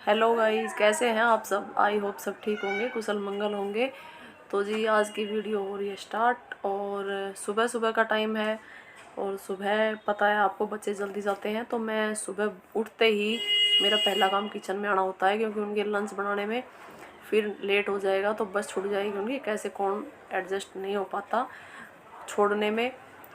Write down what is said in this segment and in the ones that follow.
Hello guys, कैसे हैं आप सब। आई होप सब ठीक होंगे, कुशल मंगल होंगे। तो जी आज की वीडियो हो रही है स्टार्ट। और सुबह सुबह का टाइम है। और सुबह पता है आपको, बच्चे जल्दी जाते हैं तो मैं सुबह उठते ही मेरा पहला काम किचन में आना होता है, क्योंकि उनके लंच बनाने में फिर लेट हो जाएगा तो बस छूट जाएगी उनकी। कैसे कौन एडजस्ट नहीं हो पाता छोड़ने में।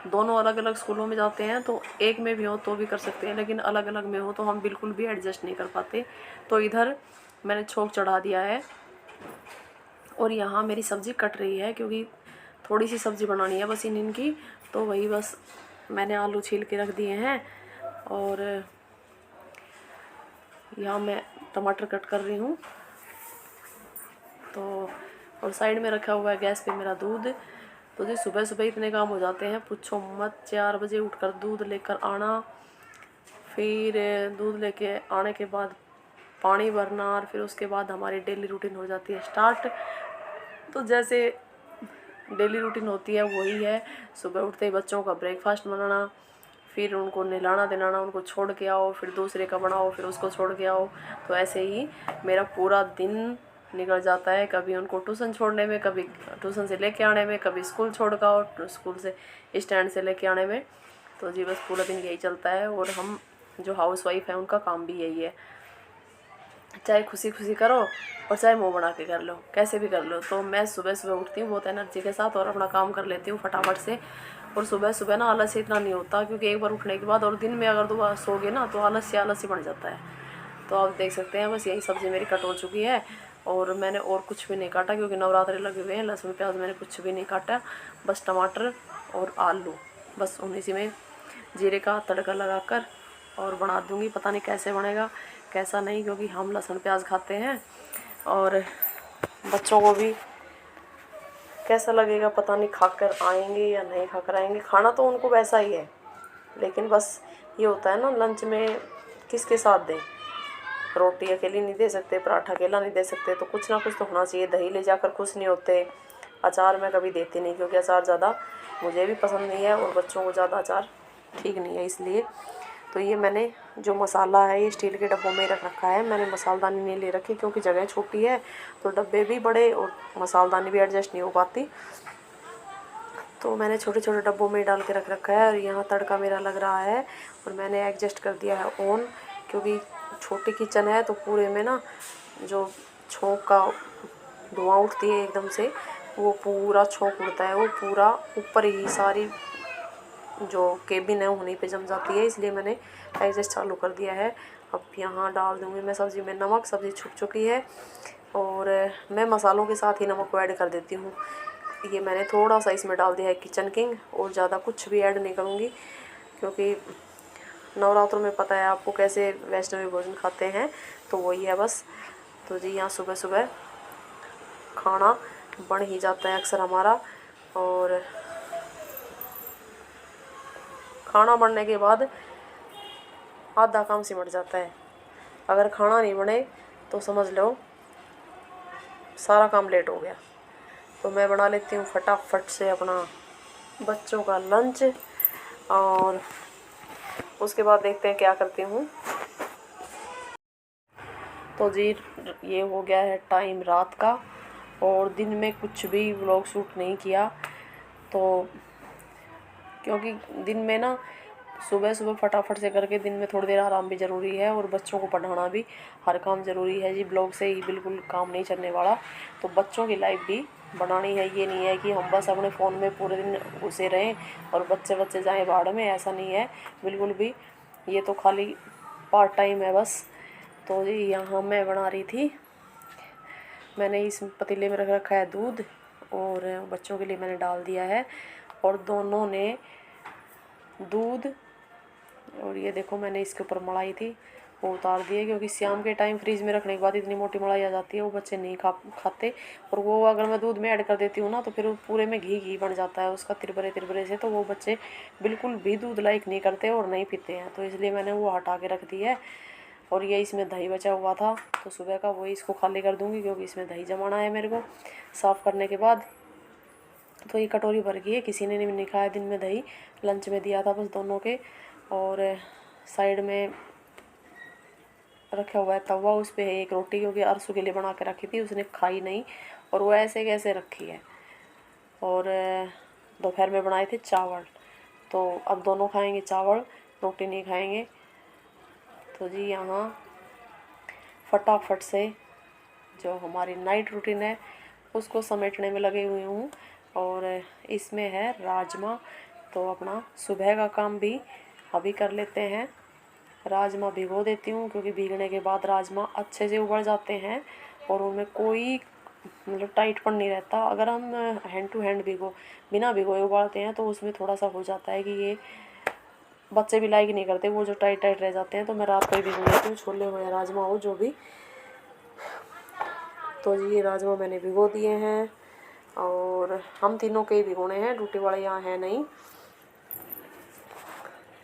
दोनों अलग अलग स्कूलों में जाते हैं तो एक में भी हो तो भी कर सकते हैं, लेकिन अलग अलग में हो तो हम बिल्कुल भी एडजस्ट नहीं कर पाते। तो इधर मैंने छोंक चढ़ा दिया है और यहाँ मेरी सब्ज़ी कट रही है, क्योंकि थोड़ी सी सब्ज़ी बनानी है बस इनकी। तो वही बस मैंने आलू छील के रख दिए हैं। और यहाँ मैं टमाटर कट कर रही हूँ। तो और साइड में रखा हुआ है गैस पे मेरा दूध। तो जी सुबह सुबह इतने काम हो जाते हैं, पूछो मत। 4 बजे उठकर दूध लेकर आना, फिर दूध लेके आने के बाद पानी भरना, और फिर उसके बाद हमारी डेली रूटीन हो जाती है स्टार्ट। तो जैसे डेली रूटीन होती है वही है। सुबह उठते ही बच्चों का ब्रेकफास्ट बनाना, फिर उनको नहलाना दिलाना, उनको छोड़ के आओ, फिर दूसरे का बनाओ, फिर उसको छोड़ के आओ। तो ऐसे ही मेरा पूरा दिन निकल जाता है। कभी उनको ट्यूशन छोड़ने में, कभी ट्यूशन से लेके आने में, कभी स्कूल छोड़ कर आओ, स्कूल से स्टैंड से लेके आने में। तो जी बस पूरा दिन यही चलता है। और हम जो हाउस वाइफ हैं उनका काम भी यही है, चाहे खुशी खुशी करो और चाहे मुँह बना के कर लो, कैसे भी कर लो। तो मैं सुबह सुबह उठती हूँ बहुत एनर्जी के साथ और अपना काम कर लेती हूँ फटाफट से। और सुबह सुबह ना आलस इतना नहीं होता, क्योंकि एक बार उठने के बाद और दिन में अगर दोबारा सोगे ना तो आलस ही बन जाता है। तो आप देख सकते हैं बस यही सब्ज़ी मेरी कट हो चुकी है। और मैंने और कुछ भी नहीं काटा, क्योंकि नवरात्रे लगे हुए हैं। लहसुन प्याज मैंने कुछ भी नहीं काटा, बस टमाटर और आलू, बस उन्हीं से में जीरे का तड़का लगाकर और बना दूँगी। पता नहीं कैसे बनेगा कैसा नहीं, क्योंकि हम लहसुन प्याज खाते हैं और बच्चों को भी कैसा लगेगा पता नहीं, खाकर आएंगे या नहीं खाकर आएंगे। खाना तो उनको वैसा ही है, लेकिन बस ये होता है ना लंच में किसके साथ दें। रोटी अकेली नहीं दे सकते, पराठा अकेला नहीं दे सकते, तो कुछ ना कुछ तो होना चाहिए। दही ले जाकर खुश नहीं होते। अचार मैं कभी देती नहीं, क्योंकि अचार ज़्यादा मुझे भी पसंद नहीं है और बच्चों को ज़्यादा अचार ठीक नहीं है, इसलिए। तो ये मैंने जो मसाला है ये स्टील के डब्बों में रख रखा है। मैंने मसालदानी नहीं ले रखी, क्योंकि जगह छोटी है तो डब्बे भी बड़े और मसालदानी भी एडजस्ट नहीं हो पाती। तो मैंने छोटे छोटे डब्बों में डाल के रख रखा है। और यहाँ तड़का मेरा लग रहा है और मैंने एडजस्ट कर दिया है ऑन, क्योंकि छोटी किचन है तो पूरे में ना जो छोंक का धुआं उठती है एकदम से, वो पूरा छोंक उड़ता है, वो पूरा ऊपर ही सारी जो केबिन है वहीं पे जम जाती है, इसलिए मैंने एडजस्ट चालू कर दिया है। अब यहाँ डाल दूँगी मैं सब्ज़ी में नमक। सब्ज़ी छुप चुकी है और मैं मसालों के साथ ही नमक को ऐड कर देती हूँ। ये मैंने थोड़ा सा इसमें डाल दिया है किचन किंग, और ज़्यादा कुछ भी ऐड नहीं करूँगी, क्योंकि नवरात्रों में पता है आपको कैसे वैष्णवी भोजन खाते हैं, तो वही है बस। तो जी यहाँ सुबह सुबह खाना बन ही जाता है अक्सर हमारा। और खाना बनने के बाद आधा काम सिमट जाता है। अगर खाना नहीं बने तो समझ लो सारा काम लेट हो गया। तो मैं बना लेती हूँ फटाफट से अपना बच्चों का लंच, और उसके बाद देखते हैं क्या करती हूँ। तो जी ये हो गया है टाइम रात का, और दिन में कुछ भी व्लॉग शूट नहीं किया। तो क्योंकि दिन में ना सुबह सुबह फटाफट से करके दिन में थोड़ी देर आराम भी ज़रूरी है, और बच्चों को पढ़ाना भी हर काम ज़रूरी है जी। ब्लॉग से ही बिल्कुल काम नहीं चलने वाला। तो बच्चों की लाइफ भी बनानी है। ये नहीं है कि हम बस अपने फ़ोन में पूरे दिन घुसे रहें और बच्चे जाएं बाढ़ में, ऐसा नहीं है बिल्कुल भी। ये तो खाली पार्ट टाइम है बस। तो जी यहाँ मैं बना रही थी, मैंने इस पतीले में रख रखा है दूध, और बच्चों के लिए मैंने डाल दिया है। और दोनों ने दूध, और ये देखो मैंने इसके ऊपर मलाई थी वो उतार दिए, क्योंकि शाम के टाइम फ्रिज में रखने के बाद इतनी मोटी मलाई आ जाती है, वो बच्चे नहीं खाते। और वो अगर मैं दूध में ऐड कर देती हूँ ना तो फिर वो पूरे में घी बन जाता है उसका, तिरबरे से। तो वो बच्चे बिल्कुल भी दूध लाइक नहीं करते और नहीं पीते हैं, तो इसलिए मैंने वो हटा के रख दी है। और ये इसमें दही बचा हुआ था तो सुबह का वही इसको खाली कर दूँगी, क्योंकि इसमें दही जमाना है मेरे को साफ़ करने के बाद। तो ये कटोरी भर गई है, किसी ने नहीं खाया दिन में दही, लंच में दिया था बस दोनों के। और साइड में रखा हुआ है तवा, उस पर एक रोटी, क्योंकि अरसू के लिए बना के रखी थी, उसने खाई नहीं और वो ऐसे कैसे रखी है। और दोपहर में बनाए थे चावल, तो अब दोनों खाएंगे चावल, रोटी नहीं खाएंगे। तो जी यहाँ फटाफट से जो हमारी नाइट रूटीन है उसको समेटने में लगे हुए हूँ। और इसमें है राजमा, तो अपना सुबह का काम भी अभी कर लेते हैं। राजमा भिगो देती हूँ, क्योंकि भीगने के बाद राजमा अच्छे से उबल जाते हैं और उनमें कोई मतलब टाइटपन नहीं रहता। अगर हम हैंड टू हैंड बिना भिगोए उबालते हैं तो उसमें थोड़ा सा हो जाता है कि ये बच्चे भी लाइक नहीं करते, वो जो टाइट टाइट रह जाते हैं। तो मैं रात को ही भिगो देती हूँ, छोले हो या राजमा हो जो भी। तो ये राजमा मैंने भिगो दिए हैं और हम तीनों के ही भिगोने हैं, रोटी वाले यहाँ है नहीं।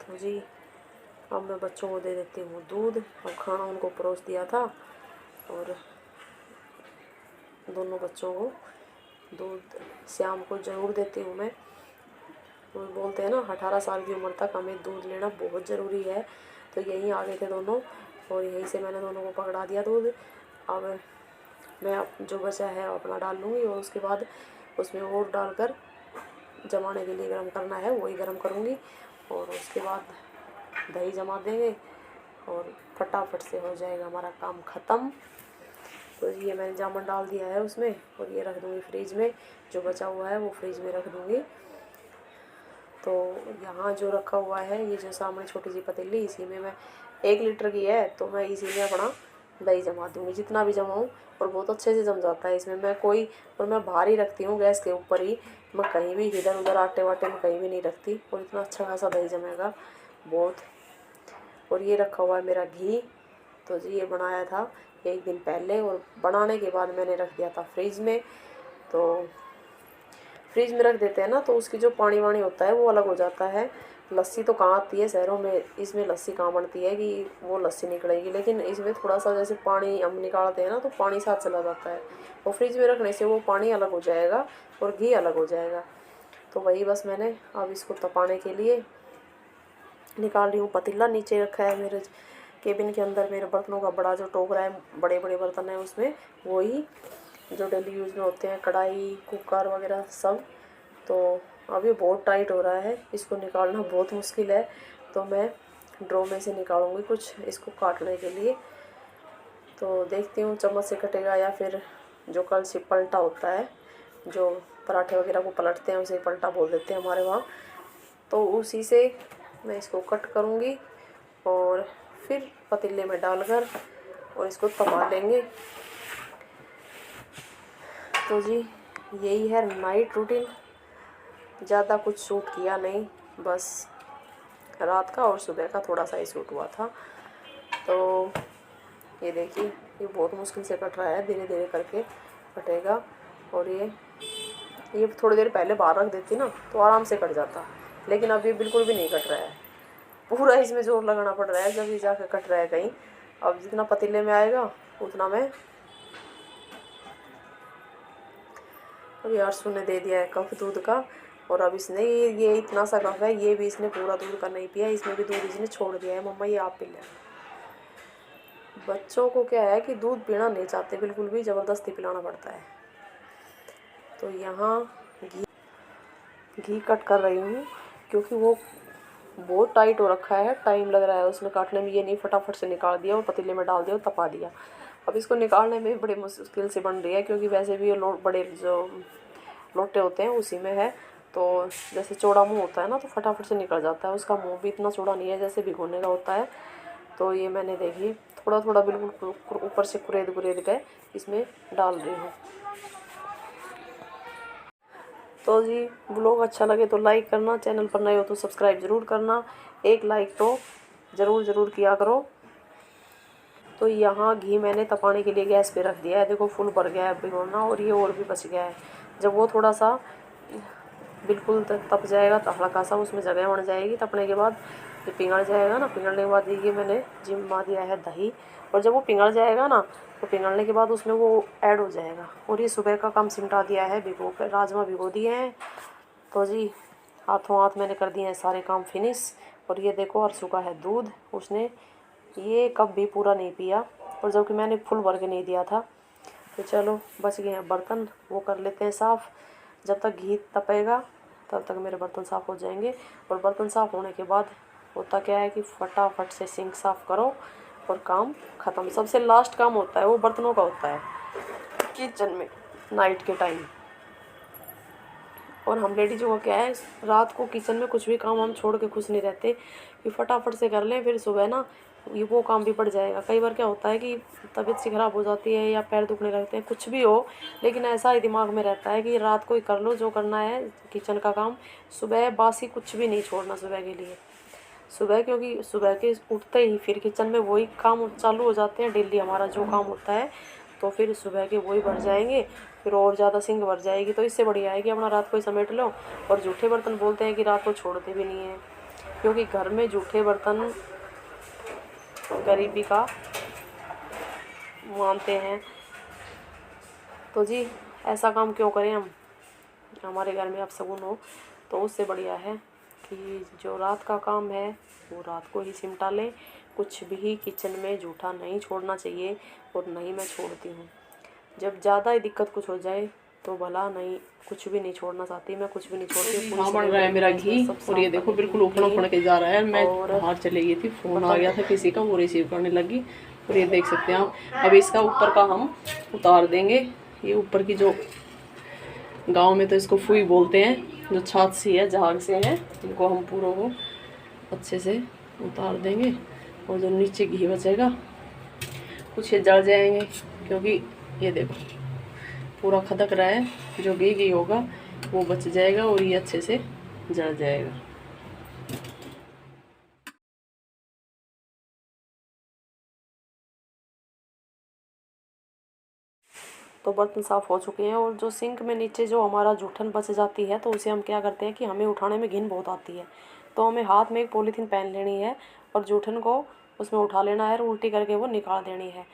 तो जी अब मैं बच्चों को दे देती हूँ दूध। अब खाना उनको परोस दिया था और दोनों बच्चों को दूध शाम को ज़रूर देती हूँ मैं। वो बोलते हैं ना 18 साल की उम्र तक हमें दूध लेना बहुत ज़रूरी है। तो यहीं आ गए थे दोनों और यहीं से मैंने दोनों को पकड़ा दिया दूध। अब मैं जो बचा है अपना डाल लूँगी और उसके बाद उसमें और डालकर जमाने के लिए गर्म करना है वही गर्म करूँगी और उसके बाद दही जमा देंगे और फटाफट से हो जाएगा हमारा काम ख़त्म। तो ये मैंने जामुन डाल दिया है उसमें और ये रख दूँगी फ्रिज में, जो बचा हुआ है वो फ्रिज में रख दूँगी। तो यहाँ जो रखा हुआ है ये जो सामने छोटी सी पतीली, इसी में मैं 1 लीटर की है तो मैं इसी में अपना दही जमा दूँगी, जितना भी जमाऊँ। और बहुत अच्छे से जम जाता है इसमें। मैं बाहर ही रखती हूँ गैस के ऊपर ही, मैं कहीं भी इधर उधर आटे वाटे में कहीं भी नहीं रखती और इतना अच्छा खासा दही जमेगा बहुत। और ये रखा हुआ है मेरा घी। तो जी ये बनाया था 1 दिन पहले और बनाने के बाद मैंने रख दिया था फ्रिज में। तो फ्रिज में रख देते हैं ना तो उसकी जो पानी वानी होता है वो अलग हो जाता है। लस्सी तो कहाँ आती है शहरों में, इसमें लस्सी कहाँ बनती है कि वो लस्सी निकलेगी, लेकिन इसमें थोड़ा सा जैसे पानी हम निकालते हैं ना तो पानी साथ चला जाता है। और फ्रिज में रखने से वो पानी अलग हो जाएगा और घी अलग हो जाएगा। तो वही बस मैंने अब इसको तपाने के लिए निकाल रही हूँ। पतीला नीचे रखा है मेरे केबिन के अंदर, मेरे बर्तनों का बड़ा जो टोकरा है, बड़े बड़े बर्तन है उसमें, वही जो डेली यूज़ में होते हैं, कढ़ाई कुकर वगैरह सब। तो अभी बहुत टाइट हो रहा है, इसको निकालना बहुत मुश्किल है। तो मैं ड्रॉ में से निकालूंगी कुछ इसको काटने के लिए। तो देखती हूँ चम्मच से कटेगा या फिर जो कल से पलटा होता है, जो पराठे वगैरह को पलटते हैं उसे पलटा बोल देते हैं हमारे वहाँ, तो उसी से मैं इसको कट करूँगी और फिर पतीले में डालकर और इसको तपा लेंगे। तो जी यही है नाइट रूटीन, ज़्यादा कुछ शूट किया नहीं, बस रात का और सुबह का थोड़ा सा ही शूट हुआ था। तो ये देखिए ये बहुत मुश्किल से कट रहा है, धीरे धीरे करके कटेगा। और ये थोड़ी देर पहले बाहर रख देती ना तो आराम से कट जाता, लेकिन अब ये बिल्कुल भी नहीं कट रहा है, पूरा इसमें जोर लगाना पड़ रहा है जब ये जाकर कट रहा है कहीं। अब जितना पतीले में आएगा उतना मैं, अब यार ने दे दिया है कप दूध का और अब इसने ये इतना सा कप है, ये भी इसने पूरा दूध का नहीं पिया, इसमें भी दूध इसने छोड़ दिया है। मम्मा ये आप पी लें। बच्चों को क्या है कि दूध पीना नहीं चाहते बिल्कुल भी, ज़बरदस्ती पिलाना पड़ता है। तो यहाँ घी कट कर रही हूँ क्योंकि वो बहुत टाइट हो रखा है, टाइम लग रहा है उसमें काटने में। ये नहीं फटाफट से निकाल दिया और पतीले में डाल दिया और तपा दिया। अब इसको निकालने में बड़ी मुश्किल से बन रही है, क्योंकि वैसे भी ये बड़े जो लोटे होते हैं उसी में है। तो जैसे चौड़ा मुंह होता है ना तो फटाफट से निकल जाता है, उसका मुंह भी इतना चौड़ा नहीं है जैसे भिगोने का होता है। तो ये मैंने देखिए थोड़ा थोड़ा बिल्कुल ऊपर से कुरेद के इसमें डाल रही हूँ। तो जी ब्लॉग अच्छा लगे तो लाइक करना, चैनल पर नए हो तो सब्सक्राइब ज़रूर करना, एक लाइक तो ज़रूर किया करो। तो यहाँ घी मैंने तपाने के लिए गैस पे रख दिया है, देखो फुल भर गया है भिगोना और ये और भी बच गया है। जब वो थोड़ा सा बिल्कुल तप जाएगा तो हल्का सा उसमें जगह बन जाएगी, तपने के बाद ये पिघल जाएगा ना, पिघलने के बाद ये मैंने जमा दिया है दही। और जब वो पिघल जाएगा ना तो पिघलने के बाद उसमें वो ऐड हो जाएगा। और ये सुबह का काम सिमटा दिया है, भिगो कर राजमा भिगो दिए हैं। तो जी हाथों हाथ मैंने कर दिए हैं सारे काम फिनिश। और ये देखो अरसू का है दूध, उसने ये कप भी पूरा नहीं पिया, और जबकि मैंने फुल भर के नहीं दिया था। तो चलो बच गए हैं बर्तन, वो कर लेते हैं साफ़। जब तक घी तपेगा तब तक मेरे बर्तन साफ़ हो जाएंगे। और बर्तन साफ़ होने के बाद होता क्या है कि फटाफट से सिंक साफ़ करो और काम ख़त्म। सबसे लास्ट काम होता है वो बर्तनों का होता है किचन में नाइट के टाइम। और हम लेडीज़ों को क्या है, रात को किचन में कुछ भी काम हम छोड़ के खुश नहीं रहते कि फटाफट से कर लें, फिर सुबह ना ये वो काम भी पड़ जाएगा। कई बार क्या होता है कि तबीयत सी ख़राब हो जाती है या पैर दुखने लगते हैं, कुछ भी हो, लेकिन ऐसा ही दिमाग में रहता है कि रात को ही कर लो जो करना है किचन का काम। सुबह बासी कुछ भी नहीं छोड़ना सुबह के लिए। सुबह क्योंकि सुबह के उठते ही फिर किचन में वही काम चालू हो जाते हैं, डेली हमारा जो काम होता है, तो फिर सुबह के वही भर जाएंगे, फिर और ज़्यादा सिंक भर जाएगी। तो इससे बढ़िया है कि अपना रात को ही समेट लो। और जूठे बर्तन बोलते हैं कि रात को छोड़ते भी नहीं हैं, क्योंकि घर में जूठे बर्तन गरीबी का मानते हैं। तो जी ऐसा काम क्यों करें हम, हमारे घर में अब शगुन हो। तो उससे बढ़िया है कि जो रात का काम है वो रात को ही सिमटा लें। कुछ भी किचन में जूठा नहीं छोड़ना चाहिए, और नहीं मैं छोड़ती हूँ। जब ज़्यादा ही दिक्कत कुछ हो जाए तो भला नहीं, कुछ भी नहीं छोड़ना चाहती मैं, कुछ भी नहीं छोड़ती। हाँ, बन रहा है मेरा घी, और ये देखो बिल्कुल उफड़ के जा रहा है। मैं बाहर चले गई थी, फ़ोन आ गया था किसी का, वो रिसीव करने लगी। और ये देख सकते हैं आप। अब इसका ऊपर का हम उतार देंगे। ये ऊपर की जो गांव में तो इसको फुई बोलते हैं, जो छाछ सी है, झाग से है, इनको हम पूरा को अच्छे से उतार देंगे। और जो नीचे घी बचेगा कुछ ये जल जाएंगे, क्योंकि ये देखो पूरा खदक रहा है। जो घी होगा वो बच जाएगा और ये अच्छे से जल जाएगा। तो बर्तन साफ़ हो चुके हैं। और जो सिंक में नीचे जो हमारा जूठन बच जाती है, तो उसे हम क्या करते हैं कि हमें उठाने में घिन बहुत आती है। तो हमें हाथ में एक पॉलीथीन पहन लेनी है और जूठन को उसमें उठा लेना है और उल्टी करके वो निकाल देनी है।